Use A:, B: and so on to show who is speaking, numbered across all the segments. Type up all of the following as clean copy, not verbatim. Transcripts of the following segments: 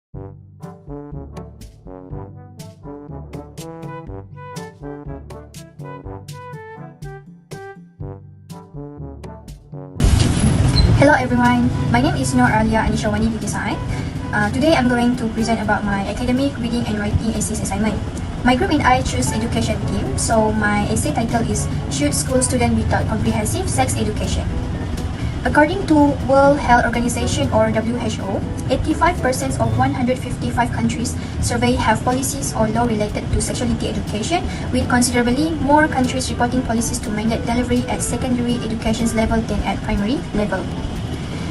A: Hello everyone, my name is Noor Alia Anishawani Bidisai. Today I'm going to present about my academic reading and writing essays assignment. My group and I choose education team, so my essay title is Should School Students Be Taught Comprehensive Sex Education? According to World Health Organization or WHO, 85% of 155 countries surveyed have policies or law related to sexuality education, with considerably more countries reporting policies to mandate delivery at secondary education level than at primary level.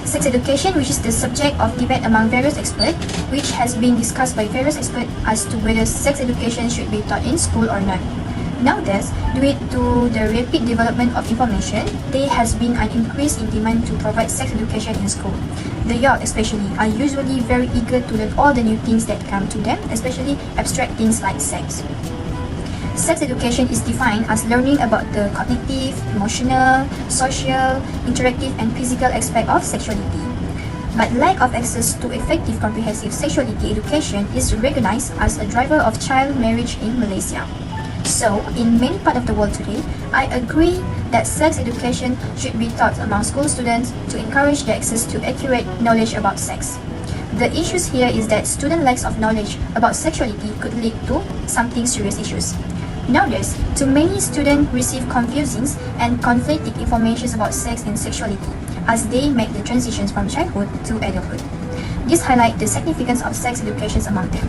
A: Sex education, which is the subject of debate among various experts, which has been discussed by various experts as to whether sex education should be taught in school or not. Nowadays, due to the rapid development of information, there has been an increase in demand to provide sex education in school. The youth especially are usually very eager to learn all the new things that come to them, especially abstract things like sex. Sex education is defined as learning about the cognitive, emotional, social, interactive, and physical aspect of sexuality. But lack of access to effective comprehensive sexuality education is recognized as a driver of child marriage in Malaysia. So, in many parts of the world today, I agree that sex education should be taught among school students to encourage their access to accurate knowledge about sex. The issues here is that student lack of knowledge about sexuality could lead to something serious issues. Nowadays, too many students receive confusing and conflicting information about sex and sexuality as they make the transitions from childhood to adulthood. This highlights the significance of sex education among them.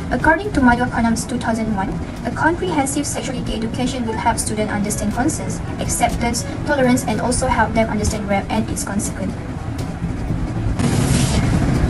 A: According to Model Condoms 2001, a comprehensive sexuality education will help students understand consent, acceptance, tolerance, and also help them understand rape and its consequences.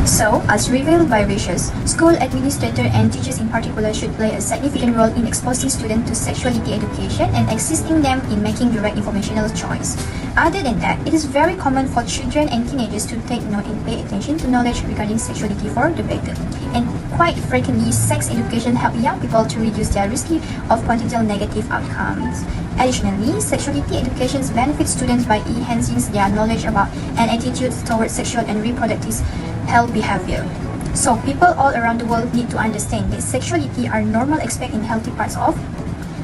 A: So, as revealed by research, school administrators and teachers in particular should play a significant role in exposing students to sexuality education and assisting them in making the right informational choice. Other than that, it is very common for children and teenagers to take note and pay attention to knowledge regarding sexuality for the better. And quite frequently, sex education helps young people to reduce their risk of potential negative outcomes. Additionally, sexuality education benefits students by enhancing their knowledge about and attitudes towards sexual and reproductive health behavior. So people all around the world need to understand that sexuality are normal aspects in healthy parts of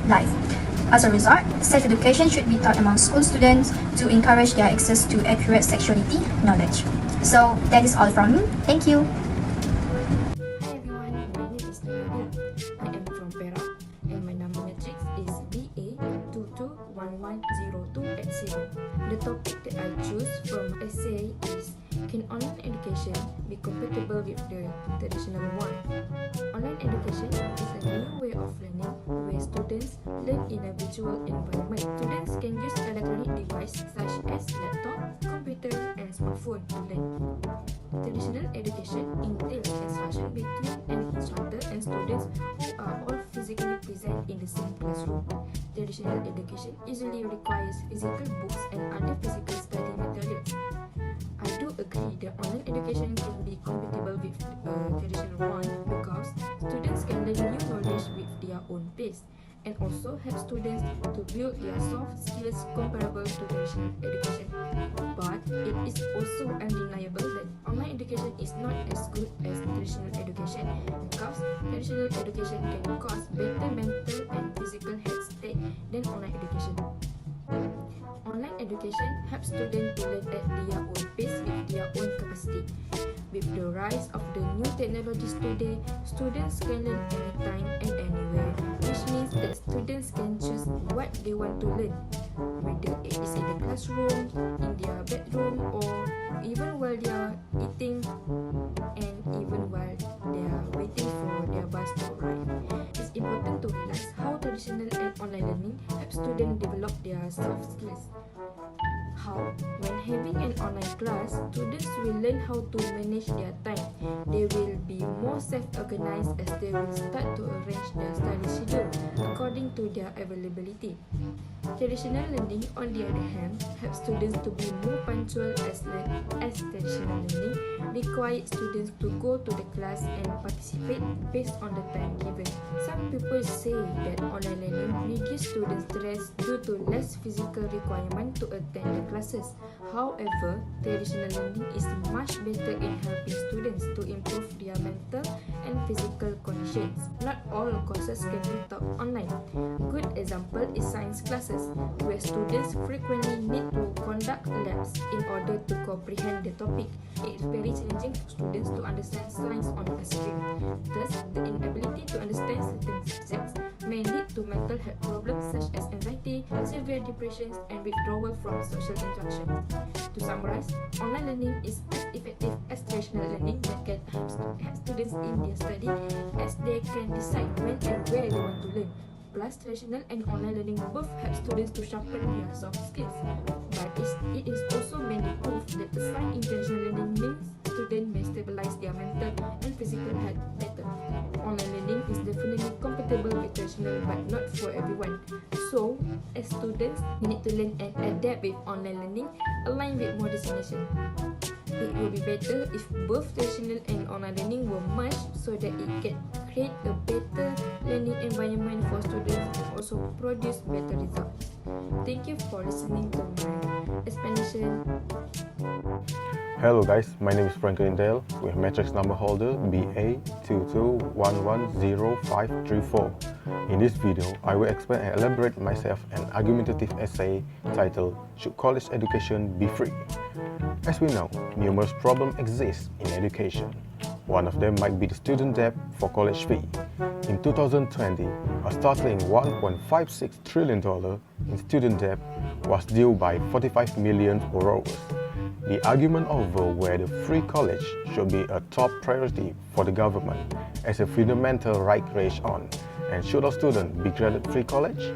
A: life. As a result, sex education should be taught among school students to encourage their access to accurate sexuality knowledge. So that is all from me. Thank you.
B: Hi everyone, my name is Nadia. I am from Perak and my number matrix is UB00402. The topic that I choose from my essay is: Can online education be compatible with the traditional one? Online education is a new way of learning where students learn in a virtual environment. Students can use electronic devices such as laptop, computer, and smartphone to learn. Traditional education entails instruction between an instructor and students who are all physically present in the same classroom. Traditional education usually requires physical books and other physical study materials. I do agree that online education can be compatible with traditional one because students can learn new knowledge with their own pace and also help students to build their soft skills comparable to traditional education. But it is also undeniable that online education is not as good as traditional education because traditional education can cause better mental and physical health state than online education. Online education helps students to learn at their own pace with their own capacity. With the rise of the new technologies today, students can learn anytime and anywhere, which means that students can choose what they want to learn, whether it is in the classroom, in their bedroom, or even while they are eating and even while they are waiting for their bus to arrive. It's important to realize how traditional and online learning help students develop their soft skills. How? When having an online class, students will learn how to manage their time. They will be more self-organized as they will start to arrange their study schedule according to their availability. Traditional learning, on the other hand, helps students to be more punctual as traditional learning required students to go to the class and participate based on the time given. Some people say that online learning reduces students' stress due to less physical requirement to attend the classes. However, traditional learning is much better in helping students to improve their mental and physical conditions. Not all courses can be taught online. Good example is science classes, where students frequently need to conduct labs in order to comprehend the topic. It is very challenging for students to understand science on a stream. Thus, the inability to understand certain subjects may lead to mental health problems such as anxiety, severe depression, and withdrawal from social interaction. To summarize, online learning is as effective as traditional learning that can help students in their study, as they can decide when and where they want to learn. Plus, traditional and online learning both help students to sharpen their soft skills. But it is also mainly proved that assigning intentional learning means students may stabilize their mental and physical health better. Online learning is definitely compatible with traditional, but not for everyone. So, as students, we need to learn and adapt with online learning, aligned with more destination. It will be better if both traditional and online learning were merged so that it can create a better learning environment for students and also produce better results. Thank you for listening to my explanation.
C: Hello guys, my name is Franklin Dale with matrix number holder BA22110534. In this video, I will explain and elaborate myself an argumentative essay titled Should College Education Be Free? As we know, numerous problems exist in education. One of them might be the student debt for college fee. In 2020, a startling $1.56 trillion in student debt was due by 45 million borrowers. The argument over whether free college should be a top priority for the government as a fundamental right raised on, and should a student be granted free college?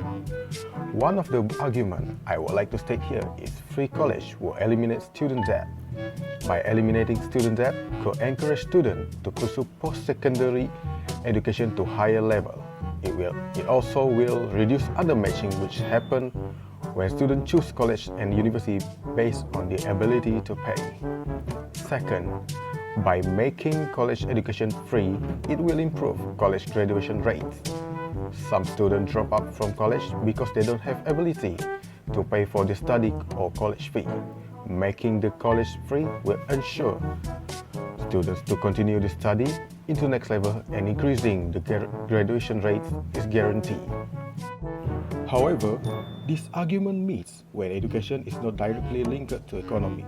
C: One of the arguments I would like to state here is free college will eliminate student debt. By eliminating student debt, could encourage students to pursue post-secondary education to higher level. It also will reduce undermatching which happen when students choose college and university based on their ability to pay. Second, by making college education free, it will improve college graduation rates. Some students drop out from college because they don't have ability to pay for the study or college fee. Making the college free will ensure students to continue the study into next level, and increasing the graduation rate is guaranteed. However, this argument meets when education is not directly linked to economy.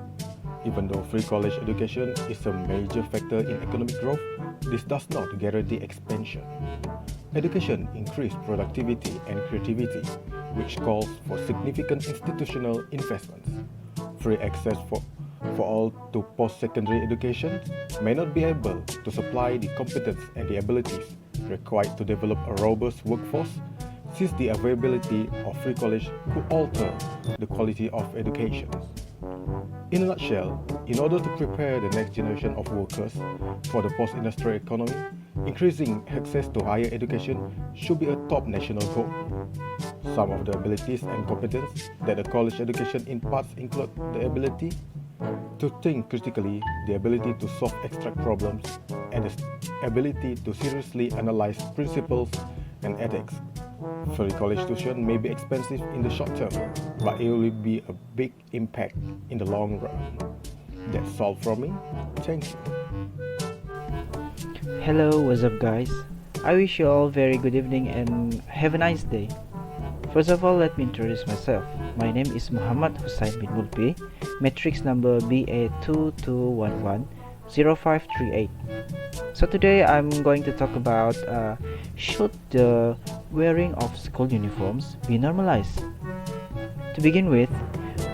C: Even though free college education is a major factor in economic growth, this does not guarantee expansion. Education increases productivity and creativity, which calls for significant institutional investments. Free access for all to post-secondary education may not be able to supply the competence and the abilities required to develop a robust workforce, since the availability of free college could alter the quality of education. In a nutshell, in order to prepare the next generation of workers for the post-industrial economy, increasing access to higher education should be a top national goal. Some of the abilities and competence that a college education imparts include the ability to think critically, the ability to solve abstract problems, and the ability to seriously analyze principles and ethics. Free college tuition may be expensive in the short term, but it will be a big impact in the long run. That's all from me. Thank you.
D: Hello, what's up guys? I wish you all very good evening and have a nice day. First of all, let me introduce myself. My name is Muhammad Hussain bin Mulpi, matrix number BA22110538. So today I'm going to talk about should the wearing of school uniforms be normalized? To begin with,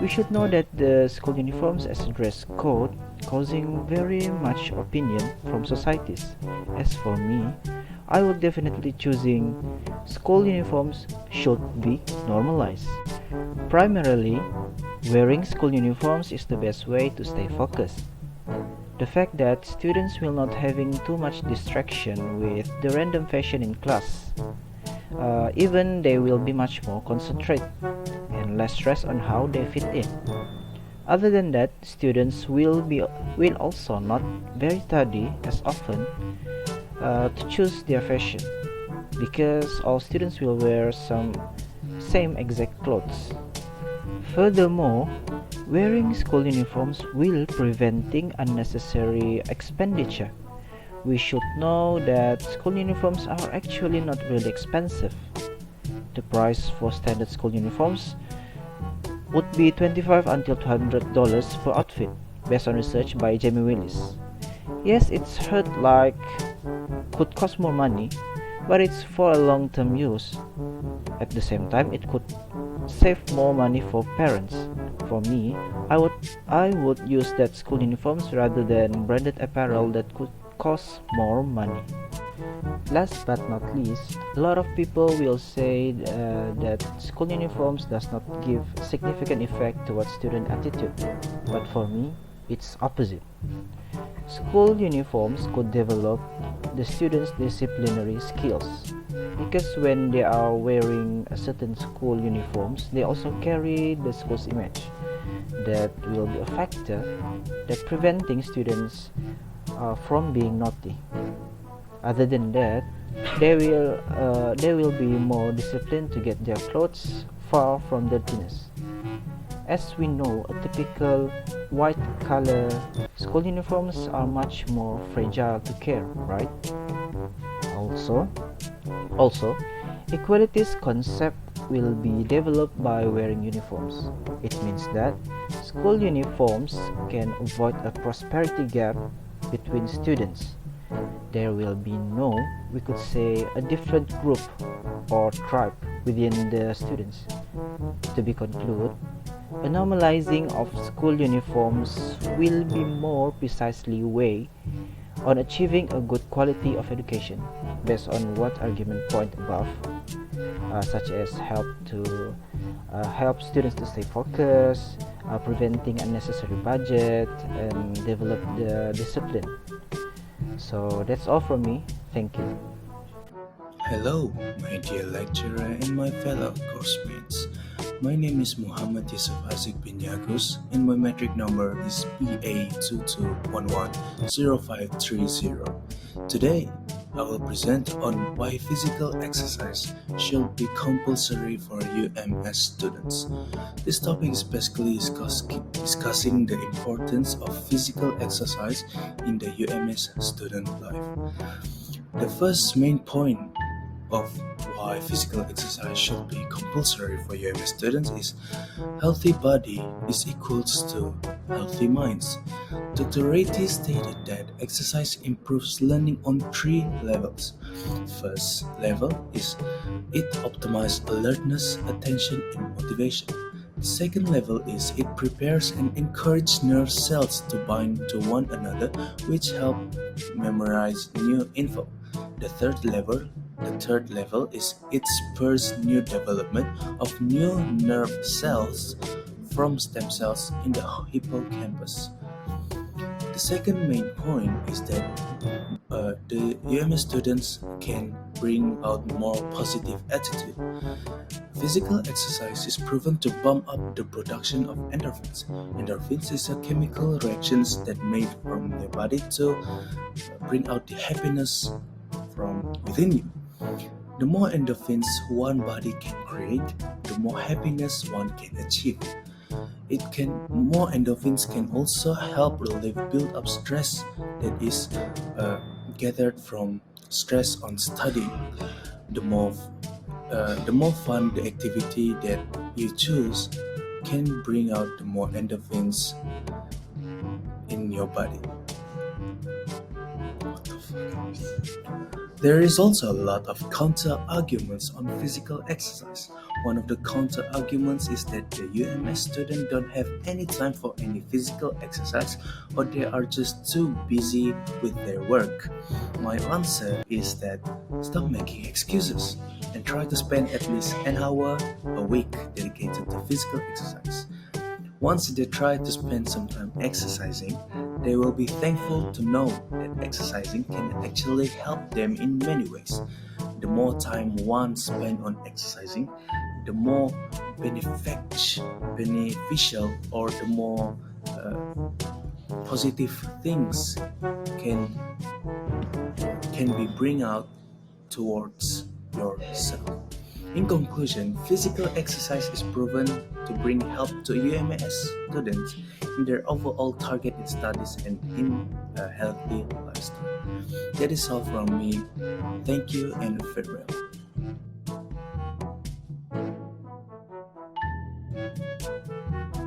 D: we should know that the school uniforms as a dress code causing very much opinion from societies. As for me, I would definitely choosing school uniforms should be normalized. Primarily, wearing school uniforms is the best way to stay focused. The fact that students will not having too much distraction with the random fashion in class, even they will be much more concentrated and less stress on how they fit in. Other than that, students will also not very study as often to choose their fashion because all students will wear some same exact clothes. Furthermore, wearing school uniforms will preventing unnecessary expenditure. We should know that school uniforms are actually not really expensive. The price for standard school uniforms would be $25 until $200 per outfit, based on research by Jamie Willis. Yes, it's heard like could cost more money, but it's for a long-term use. At the same time, it could save more money for parents. For me, I would use that school uniforms rather than branded apparel that could cost more money. Last but not least, a lot of people will say that school uniforms does not give significant effect towards student attitude, but for me, it's opposite. School uniforms could develop the students' disciplinary skills because when they are wearing a certain school uniforms, they also carry the school's image. That will be a factor that preventing students from being naughty. Other than that, they will be more disciplined to get their clothes far from dirtiness. As we know, a typical white color school uniforms are much more fragile to care, right? Also, equality's concept will be developed by wearing uniforms. It means that school uniforms can avoid a prosperity gap between students. There will be no, we could say, a different group or tribe within the students. To be concluded, a normalizing of school uniforms will be more precisely way on achieving a good quality of education based on what argument point above, such as help students to stay focused, preventing unnecessary budget, and develop the discipline. So that's all from me. Thank you.
E: Hello, my dear lecturer and my fellow coursemates. My name is Muhammad Yusuf Azik bin Yagus and my metric number is UB00402. Today, I will present on why physical exercise should be compulsory for UMS students. This topic is basically discussing the importance of physical exercise in the UMS student life. The first main point of why physical exercise should be compulsory for UMS students is healthy body is equals to healthy minds. Dr. Ratey stated that exercise improves learning on 3 levels. First level is it optimizes alertness, attention, and motivation. The second level is it prepares and encourages nerve cells to bind to one another, which help memorize new info. The third level is it spurs new development of new nerve cells from stem cells in the hippocampus. The second main point is that the UMS students can bring out more positive attitude. Physical exercise is proven to bump up the production of endorphins. Endorphins is a chemical reactions that made from the body to bring out the happiness from within you. The more endorphins one body can create, the more happiness one can achieve. More endorphins can also help relieve build-up stress that is gathered from stress on studying. The more fun the activity that you choose can bring out the more endorphins in your body. There is also a lot of counter-arguments on physical exercise. One of the counter-arguments is that the UMS students don't have any time for any physical exercise or they are just too busy with their work. My answer is that stop making excuses and try to spend at least an hour a week dedicated to physical exercise. Once they try to spend some time exercising, they will be thankful to know that exercising can actually help them in many ways. The more time one spends on exercising, the more beneficial or the more positive things can be bring out towards yourself. In conclusion, physical exercise is proven to bring help to UMS students in their overall target in studies and in a healthy lifestyle. That is all from me. Thank you and farewell.